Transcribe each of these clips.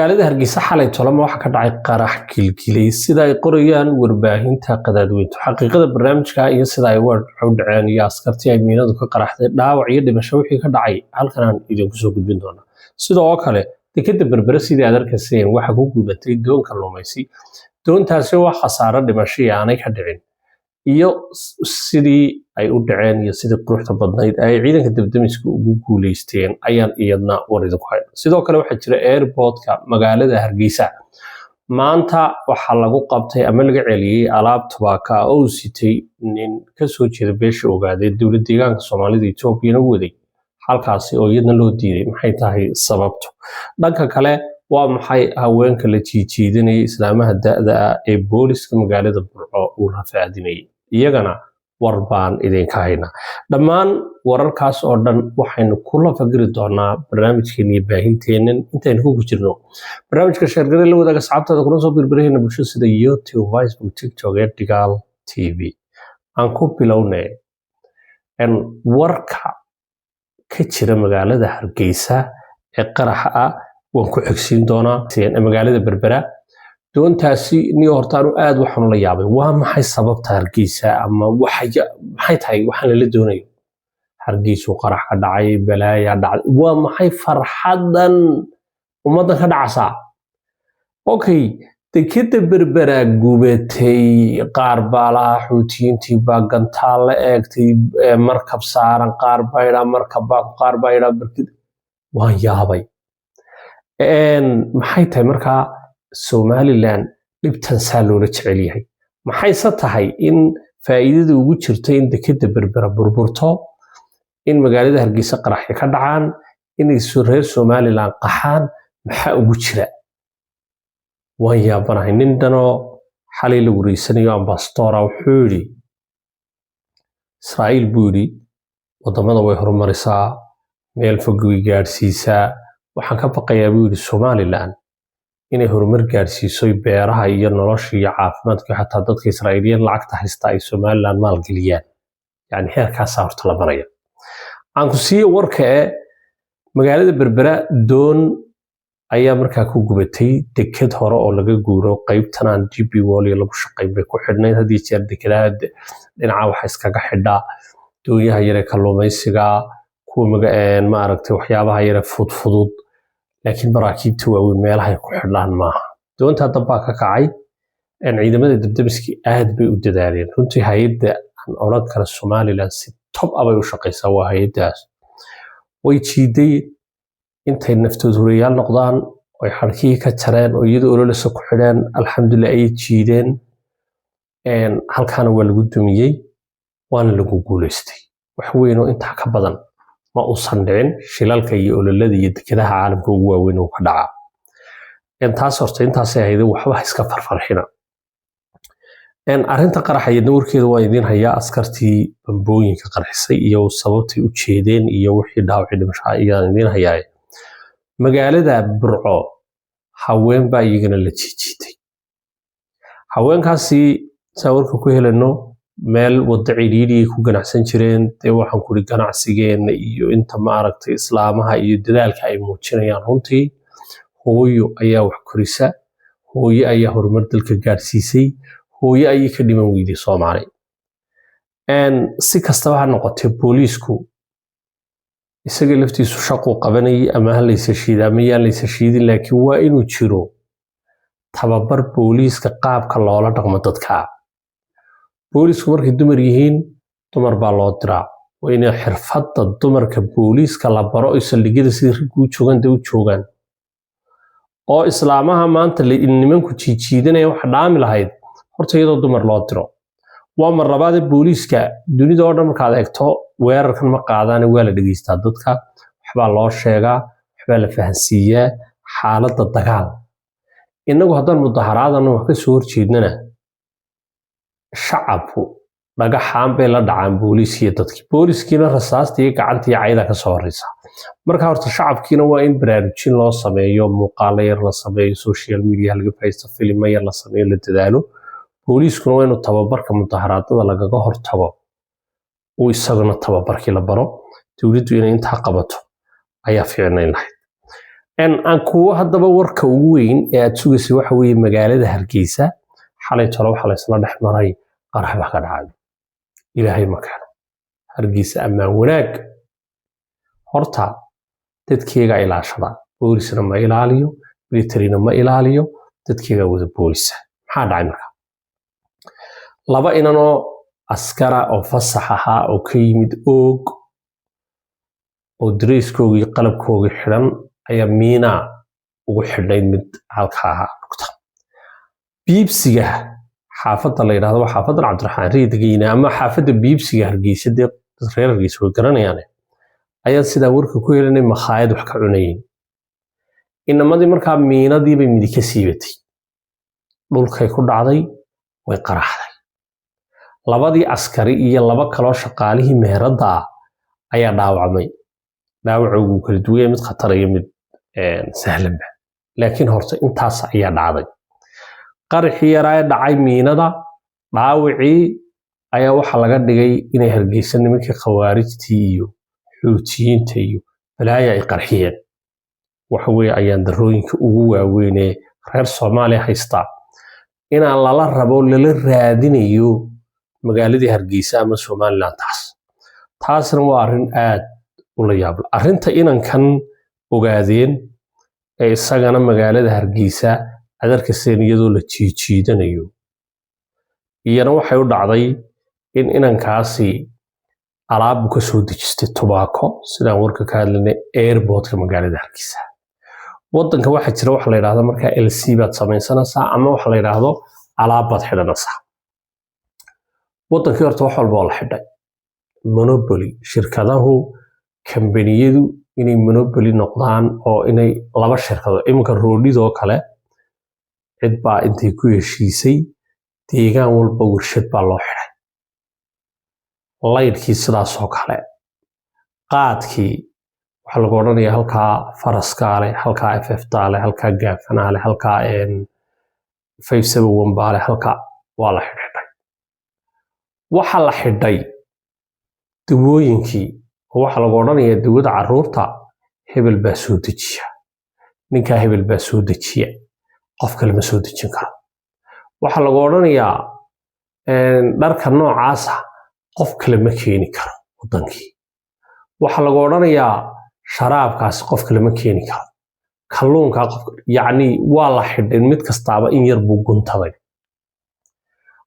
magaalada Hargeysa xalay tolama waxa ka dhacay qarax kilkilay sida ay qorayaan warbaahinta qadaadweynta xaqiiqada barnaamijka iyo sida ay u dhaceen iyo askartii ay miinadu ka qaraxday dhaawac iyo dhimasho wixii ka dhacay halkan aan idinku soo gudbin doona sidoo kale dekada berbera sidii aad arkayseen waxa ku gubatay doon kalluumaysi doontaasi waa khasaare dhimasho aanay ka dhicin iyo sidii ay u dhaceen iyo sidii quruxda badnayd ay ciidanka dibdamiska ugu guuleysteen ayaan iyadna war idinku haynaa sidoo kale waxa jira airportka magaalada Hargeysa maanta waxa lagu qabtay ama laga celiyay alaab tubaaka oo sitay nin ka soo jeeda beesha ogaaday dowladda deegaanka Soomaalida Itoobiya waday halkaasi oo iyadna loo diiday maxay tahay sababtu dhanka kale waa maxay haweenka la jiijiidanay islaamaha da'da ee booliska magaalada Burco uu rafaadinay iyagana warbaan idinka hayna dhammaan wararkaas oo dhan waxaynu kula fagiri doonaa barnaamijkeena iyo baahinteenan intaynu ku jirno barnaamijka sheergada la wadaaga asxaabtada kuna soo birbirayna bulshada sida YouTube, Facebook, TikTok, Digal TV aan ku bilownay warka ka jira magaalada Hargeysa ee qaraxa waan ku xigsiin doonaa magaalada Berbera doontaasi niyo hortaan aad waxaan la yaabay waa maxay sababta Hargeysa ama maxay tahay waxaan la doonayo Hargeysa qarax ka dhacay balaaya dhacay waa maxay farxadan ummadan ka dhacaysa okay dekada Berbera gubatay qaar baalaha xuutiyiintii baa gantaal la eegtay markab saaran qaar bayra markab qaar bayra barkid waan yaabay maxay tahay markaa Somaliland dhibtan saa loola jecel yahay maxay tahay in faa'iidada ugu jirto in dekada Berbera burburto in magaalada Hargeysa qarax ka dhacaan in reer Somaliland qaxaan maxaa ugu jira waan yaabanahay nin dano xalay la wareysanayo ambassador wuxuu yiri Israa'iil buuri wadamada way horumarisaa meel fog way gaarsiisaa waxaan ka baqayaa buuri Somaliland inay horumar gaarsiiso beeraha iyo nolosha iyo caafimaadka xataa dadka Israa'iiliyiin lacagta haysta ay Somaliland maal galiyaan yani heerkaas horta la maraya aan ku sii warka magaalada Berbera doon ayaa markaa ku gubatay dekad hore oo laga guuro qaybtan aan DP World lagu shaqeyn bay ku xidhnayd hadii jeer dekadaha dhinaca waxa iskaga xidha dooyaha yare kalluumaysiga kuwa ma aragtay waxyaabaha yare fudud laakiin maraakiibta waaweyn meelaha ku xidhaan maaha doonta dab ka kacay ciidamada dibdamiska aad bay u dadaaleen runtii hay'adda aan oran kara Somaliland si top abay u shaqeysaa waa hay'adaas way jiiday intay naftooda horeeyaan noqdaan way xarkii ka tareen oo iyadoo ololeysa ku xidheen alxamdulillah ay jiideen halkaana waa lagu dumiyay waana lagu guuleystay wax weyn oo inta ka badan ma uusan dhicin shilalka iyo ololada iyo dekadaha caalamka ugu waaweyn oo ka dhaca intaas horta intaas ay ahayd waxba iska farfarxina arinta qaraxayna warkeeda waa idin hayaa askartii bambooyinka qarxisay iyo sababtay u jeedeen iyo wixii dhaawac dhimasho ayaan idin hayaa magaalada Burco haween baa iyagana la jiijitay haweenkaasi sawirka ku helano meel wada ciriiri ku ganacsan jireen ee waxaan ku ganacsigeena iyo inta ma aragtay islaamaha iyo dadaalka ay muujinayaan runtii hooyo ayaa wax korisa hooyo ayaa horumar dalka gaarsiisay hooyo ay ka dhiman weyday Soomaali si kastaba ha noqotay booliisku isaga laftiisu shaqo qabanay ama halaysa shiidin laakiin waa inuu jiro tababar booliiska qaabka loola dhaqmo dadka boolisku markay dumar yihiin dumar baa loo diraa waa in xirfadda dumarka booliiska la baro ay saldhigyada sidii rag u joogan oo islaamaha maanta nimanku jiijiidanaya wax dhaami lahayd horta iyadoo dumar loo diro waa mar labaad booliiska dunida oo dhan markaad eegto weerarkan ma qaadaan waa la dhageystaa dadka waxba loo sheegaa waxba la fahansiiyaa xaaladda dagaal inagu haddaan mudaharaadana wax ka soo horjeednana shacabku dhagaxaan bay la dhacaan booliiska dadkii booliiskiina rasaasta iyo gacanta iyo cayda ka soo horeysa marka horta shacabkiina waa in baraarujin loo sameeyo muuqaalo yar la sameeyo social media laga faysto filmo yar la sameeyo la dadaalo booliiskuna waa inuu tababarka mudaharaadada lagaga hortago oo isaguna tababarkii la baro dawladdu inay inta qabato ayaa fiicnayn lahayd aan kuwa haddaba warka ugu weyn ee aad sugaysay waxa weeye magaalada Hargeysa xalay tolo waxa la isla dhex maray qarax baa ka dhacay ilaahay ma keeno Hargeysa ammaan wanaag horta dadkeega ilaashada boolisna ma ilaaliyo military-na ma ilaaliyo dadkeega wada boolisa maxaa dhacay marka laba inanoo askara oo fasax ahaa oo ka yimid oog oo dreskoogi qalabkoogi xiran ayaa miina ugu xidhnayd mid halka ahaa dhugta biibsiga xaafadda la yidhaahdo waa xaafadda Cabdiraxmaan Riidgeyna ama xaafadda biibsiga Hargeysa dee reer Hargeysa way garanayaan ayaa sidaa warka ku helanay makhaayad wax ka cunayeen inamadii markaa miinadii bay midi ka siibatay dhulkay ku dhacday way qaraxday labadii askari iyo laba kaloo shaqaalihii meherada ayaa dhaawacmay dhaawacoogu kala duwan mid khatar iyo mid sahlanba laakiin horta intaas ayaa dhacday qaraxii yaraa dhacay miinada dhaawacii ayaa waxa laga dhigay inay Hargeysa nimankii khawaarijtii iyo xuutiyiinta iyo balaaya ay qarxiyeen waxa weeye ayaan darooyinka ugu waaweyn ee reer Soomaaliya haysta inaan lala rabo lala raadinayo magaaladii Hargeysa ama Somaliland taasna waa arrin aad u la yaab leh arrinta inankan ogaadeen ee isagana magaalada Hargeysa adarkaseen iyadoo la jiidanayo iyana waxay u dhacday in inankaasi alaab ka soo dejistay tobacco sidaan warka ka hadlaynay airportka magaalada Hargeysa wadanka waxa jira waxa la yiraahdo marka LC baad sameynsanaysaa ama waxa la yiraahdo alaab baad xidhanaysaa wadanka horta wax walba la xidhay monopoly shirkadahu kambaniyadu inay monopoly noqdaan oo inay laba shirkado iminka roodhidoo kale cid baa intay ku heshiisay deegaan walba warshad baa loo xidhay laydkii sidaas oo kale qaadkii waxa lagu oranayaa halkaa faraskaale halkaa FF taale halkaa gaafanaale halkaa 571 baale halkaa waa la xidhay waxa la xidhay dawooyinkii waxa lagu oranayaa dawada caruurta hebel baa soo dejiya ninka hebel baa soo dejiya qof kale ma soo dejin karo waxa lagu oranayaa dharka noocaas qof kale ma keeni karo wadankii waxa lagu oranayaa sharaabkaas qof kale ma keeni karo kalluunka qof yaani waa la xidhin mid kastaaba in yar buu guntaday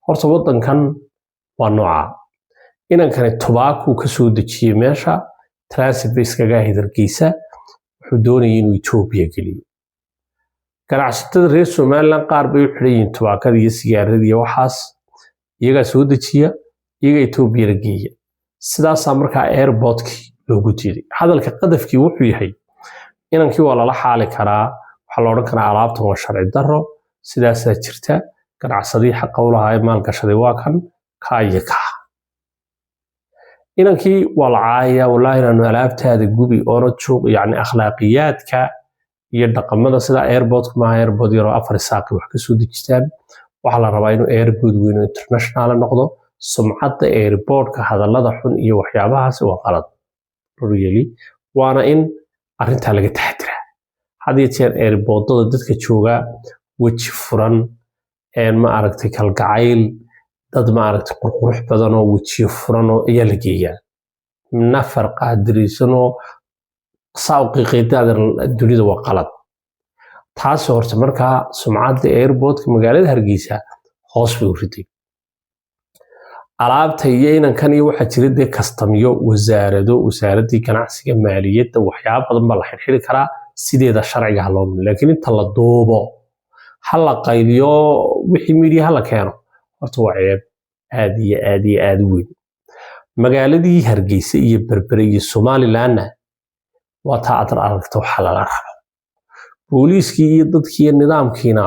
horta wadankan waa nooca inankan tobacco ka soo dejiyay meesha transit base kaga Hargeysa wuxuu doonayay inuu Ethiopia geliyo ganacsatada reer Somaliland qaar bay u xidhayeen tobaakada iyo sigaarada iyo waxaas iyaga soo dejiya iyaga Ethiopia la geeya sidaas markaa airportkii loogu diiday hadalka qadafkii wuxuu yahay inankii waa lala xaali karaa waxa la oran karaa alaabtan waa sharci darro sidaas jirta ganacsadii xaq u lahaa maal gashaday waa kan kaayaka inankii waa la caaya wallahi inaanu alaabtaada gubi oo joog yaani akhlaaqiyaadka iyo dhaqamada sida airport ma airport yaro afar saaqi wax ka soo dejistaan waxa la rabaa inuu airport weyn oo international noqdo sumcadda airportka hadallada xun iyo waxyaabahaas waa qalad really waana in arrinta laga taxadiraa hadii jeer airportada dadka jooga waji furan ma aragtay kalgacayl dad ma aragtay qurqurux badan oo waji furan oo ayaa la geeyaa nafar qaadirisan oo saawqiiqeedada dunida waa qalad taas horta markaa sumcadda airportka magaalada Hargeysa hoos bay u riday alaabta iyo inankan iyo waxa jira de customyo wasaaradii ganacsiga maaliyadda waxyaabo badan baa la xirxiri karaa sideeda sharciga loo laakiin inta la duubo hal la qaybiyo wixii media la keeno horta waa ceeb aad weyn magaaladii Hargeysa iyo Berbera iyo Somaliland waa taad aragto waxa la rabo booliiskii iyo dadkii nidaamkiina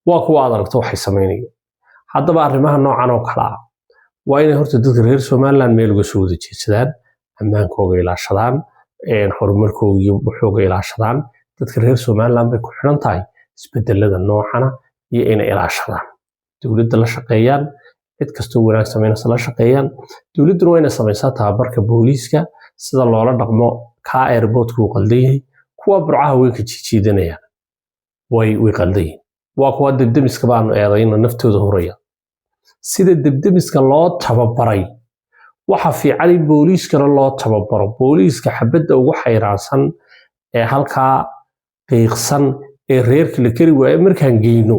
waa kuwa aragto waxay sameynayaan haddaba arrimaha noocan oo kala waa inay horta dadka reer Somaliland meel uga soo dejisadaan ammaankooda ilaashadaan horumarkooda iyo waxooga ilaashadaan dadka reer Somaliland bay ku xiran tahay isbedelada noocana iyo inay ilaashadaan dawladda la shaqeeyaan cid kastoo wanaag sameynaysa la shaqeeyaan dawladdu waa inay sameysaa tababarka booliiska sida loola dhaqmo ka airportku qaldan yahay kuwa burcaha weynka jiijiidanaya way qaldayin waa kuwa debdemiska baanu eedayna naftooda horaya sida debdemiska loo tababaray waxa fiican in booliiskana loo tababaro booliiska xabadda ugu xayraansan ee halkaa qiiqsan ee reerka la kari waaye markaan geyno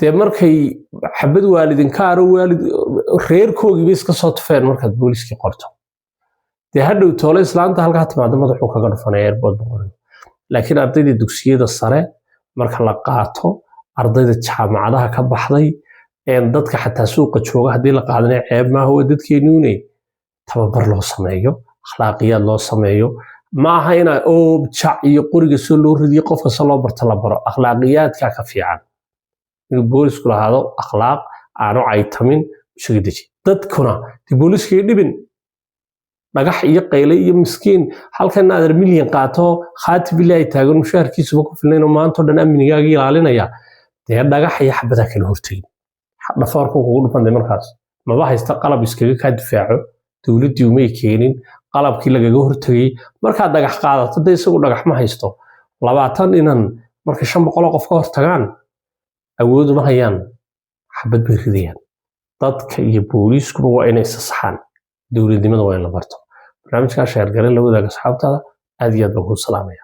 dee markay xabad waalidinkaaro waalid reerkoogiiba iska soo tufeen markaad booliiskii qorto dee hadhow toole islaanta halkaa timaado madaxuu kaga dhufanaya airbood boqorin laakiin ardayda dugsiyada sare marka la qaato ardayda jaamacadaha ka baxday dadka xataa suuqa jooga haddii la qaadanaya ceeb maaha waa dadkeenuune tababar loo sameeyo akhlaaqiyaad loo sameeyo maaha inaa jac iyo qoriga soo loo ridiyo qof kasta loo barto la baro akhlaaqiyaadkaa ka fiican inuu boolisku lahaado akhlaaq aanu caytamin isaga deji dadkuna dee booliskay dhibin dhagax iyo qayle iyo miskiin halkan aadar milyan qaato khaatib ilaahay taagan mushaharkiisuba ku filnayn oo maanta oo dhan amnigaaga ilaalinaya dee dhagax iyo xabadaa kala hortagin dhafoorku kugu dhufantay markaas maba haysta qalab iskaga kaa difaaco dowladdii umay keenin qalabkii lagaga hortagay markaad dhagax qaadato dee isagu dhagax ma haysto 20 inan marka 500 qof ka hortagaan awood uma hayaan xabad bay ridayaan dadka iyo booliiskuba waa inay sasaxaan dowladnimada waa in la barto barnaamijka sheer garan la wadaaga asxaabtada aad iyo aad baan ku salaamaya